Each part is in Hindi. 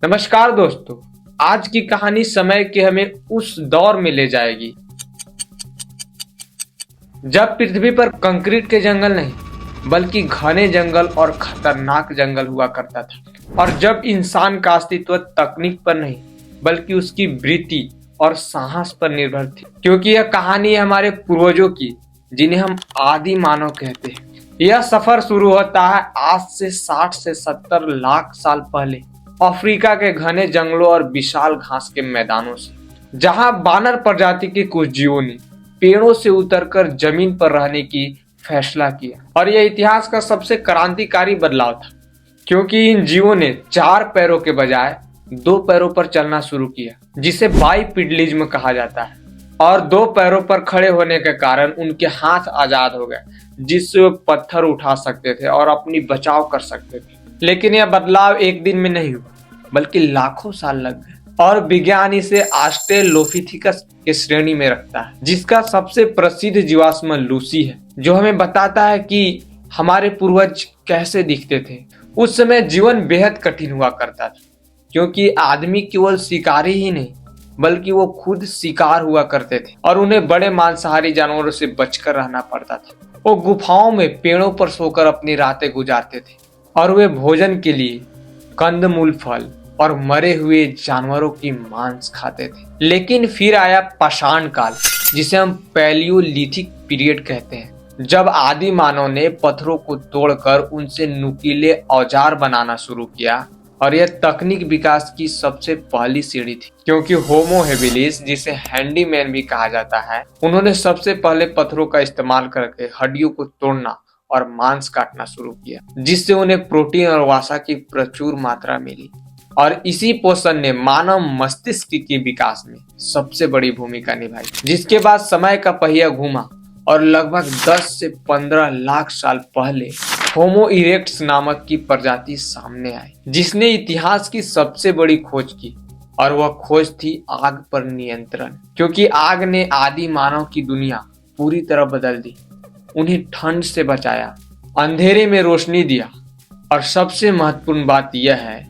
नमस्कार दोस्तों। आज की कहानी समय के हमें उस दौर में ले जाएगी जब पृथ्वी पर कंक्रीट के जंगल नहीं बल्कि घने जंगल और खतरनाक जंगल हुआ करता था, और जब इंसान का अस्तित्व तकनीक पर नहीं बल्कि उसकी वृत्ति और साहस पर निर्भर थी। क्योंकि यह कहानी है हमारे पूर्वजों की, जिन्हें हम आदि मानव कहते हैं। यह सफर शुरू होता है आज से 60 से 70 लाख साल पहले अफ्रीका के घने जंगलों और विशाल घास के मैदानों से, जहां बानर प्रजाति के कुछ जीवों ने पेड़ों से उतरकर जमीन पर रहने की फैसला किया। और यह इतिहास का सबसे क्रांतिकारी बदलाव था, क्योंकि इन जीवों ने 4 पैरों के बजाय 2 पैरों पर चलना शुरू किया, जिसे बाइपेडलिज्म कहा जाता है। और 2 पैरों पर खड़े होने के कारण उनके हाथ आजाद हो गए, जिससे वे पत्थर उठा सकते थे और अपनी बचाव कर सकते थे। लेकिन यह बदलाव एक दिन में नहीं हुआ, बल्कि लाखों साल लग गए। और विज्ञान इसे ऑस्ट्रेलोपिथेकस के श्रेणी में रखता है, जिसका सबसे प्रसिद्ध जीवाश्म लूसी है, जो हमें बताता है कि हमारे पूर्वज कैसे दिखते थे। उस समय जीवन बेहद कठिन हुआ करता था, क्योंकि आदमी केवल शिकारी ही नहीं बल्कि वो खुद शिकार हुआ करते थे, और उन्हें बड़े मांसाहारी जानवरों से बचकर रहना पड़ता था। वो गुफाओं में पेड़ों पर सोकर अपनी रातें गुजारते थे, और वे भोजन के लिए कंदमूल, फल और मरे हुए जानवरों की मांस खाते थे। लेकिन फिर आया पाषाण काल, जिसे हम पैलियोलिथिक पीरियड कहते हैं, जब आदि मानव ने पत्थरों को तोड़कर उनसे नुकीले औजार बनाना शुरू किया। और यह तकनीक विकास की सबसे पहली सीढ़ी थी, क्योंकि होमो हेबिलिस, जिसे हैंडीमैन भी कहा जाता है, उन्होंने सबसे पहले पत्थरों का इस्तेमाल करके हड्डियों को तोड़ना और मांस काटना शुरू किया, जिससे उन्हें प्रोटीन और वसा की प्रचुर मात्रा मिली। और इसी पोषण ने मानव मस्तिष्क के विकास में सबसे बड़ी भूमिका निभाई, जिसके बाद समय का पहिया घूमा और लगभग 10 से 15 लाख साल पहले होमो इरेक्टस नामक की प्रजाति सामने आई, जिसने इतिहास की सबसे बड़ी खोज की। और वह खोज थी आग पर नियंत्रण, क्योंकि आग ने आदि मानव की दुनिया पूरी तरह बदल दी। उन्हें ठंड से बचाया, अंधेरे में रोशनी दिया, और सबसे महत्वपूर्ण बात यह है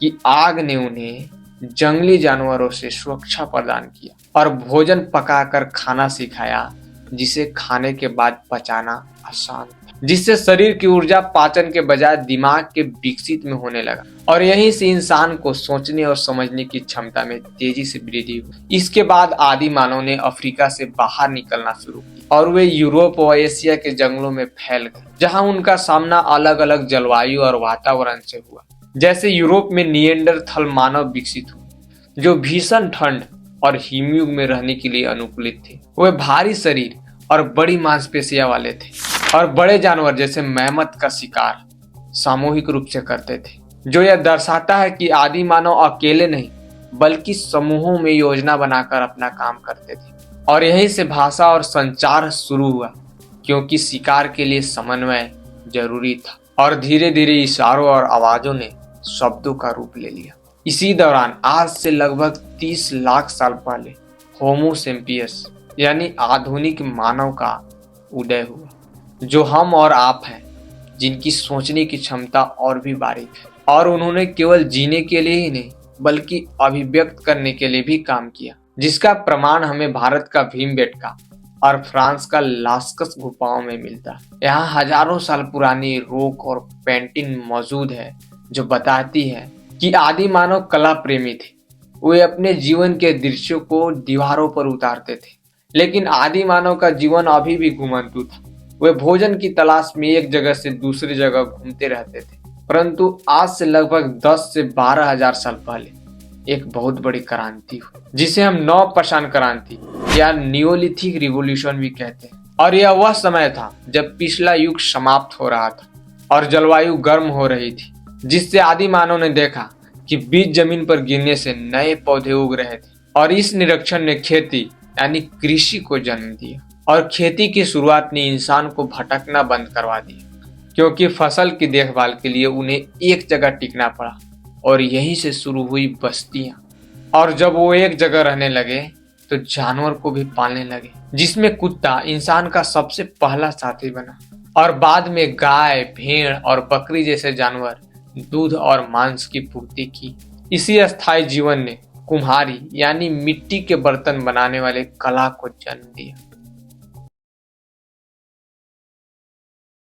कि आग ने उन्हें जंगली जानवरों से सुरक्षा प्रदान किया और भोजन पकाकर खाना सिखाया, जिसे खाने के बाद पचाना आसान था, जिससे शरीर की ऊर्जा पाचन के बजाय दिमाग के विकसित में होने लगा। और यहीं से इंसान को सोचने और समझने की क्षमता में तेजी से वृद्धि हुई। इसके बाद आदि मानव ने अफ्रीका से बाहर निकलना शुरू किया, और वे यूरोप और एशिया के जंगलों में फैल गए, जहां उनका सामना अलग अलग जलवायु और वातावरण से हुआ। जैसे यूरोप में निएंडरथल मानव विकसित हुए, जो भीषण ठंड और हिमयुग में रहने के लिए अनुकूलित थे। वे भारी शरीर और बड़ी मांसपेशियां वाले थे, और बड़े जानवर जैसे मैमथ का शिकार सामूहिक रूप से करते थे, जो यह दर्शाता है कि आदि मानव अकेले नहीं बल्कि समूहों में योजना बनाकर अपना काम करते थे। और यहीं से भाषा और संचार शुरू हुआ, क्योंकि शिकार के लिए समन्वय जरूरी था। और धीरे धीरे इशारों और आवाजों ने शब्दों का रूप ले लिया। इसी दौरान आज से लगभग 30 लाख साल पहले होमो सेपियंस यानी आधुनिक मानव का उदय हुआ, जो हम और आप हैं, जिनकी सोचने की क्षमता और भी बारीक है। और उन्होंने केवल जीने के लिए ही नहीं बल्कि अभिव्यक्त करने के लिए भी काम किया, जिसका प्रमाण हमें भारत का भीमबेटका और फ्रांस का लास्कस गुफाओं में मिलता है। यहाँ हजारों साल पुरानी रोक और पेंटिंग मौजूद है, जो बताती है कि आदि मानव कला प्रेमी थे। वे अपने जीवन के दृश्यों को दीवारों पर उतारते थे। लेकिन आदि मानव का जीवन अभी भी घुमंतु था। वे भोजन की तलाश में एक जगह से दूसरी जगह घूमते रहते थे। परंतु आज से लगभग 10 से 12 हजार साल पहले एक बहुत बड़ी क्रांति हुई, जिसे हम नवपाषाण क्रांति या नियोलिथिक रिवॉल्यूशन भी कहते हैं। और यह वह समय था जब पिछला युग समाप्त हो रहा था और जलवायु गर्म हो रही थी, जिससे आदि मानव ने देखा कि बीज जमीन पर गिरने से नए पौधे उग रहे थे। और इस निरीक्षण ने खेती यानी कृषि को जन्म दिया। और खेती की शुरुआत ने इंसान को भटकना बंद करवा दिया, क्योंकि फसल की देखभाल के लिए उन्हें एक जगह टिकना पड़ा। और यहीं से शुरू हुई बस्तियां। और जब वो एक जगह रहने लगे तो जानवर को भी पालने लगे, जिसमें कुत्ता इंसान का सबसे पहला साथी बना। और बाद में गाय, भेड़ और बकरी जैसे जानवर दूध और मांस की पूर्ति की। इसी अस्थायी जीवन ने कुम्हारी यानी मिट्टी के बर्तन बनाने वाले कला को जन्म दिया।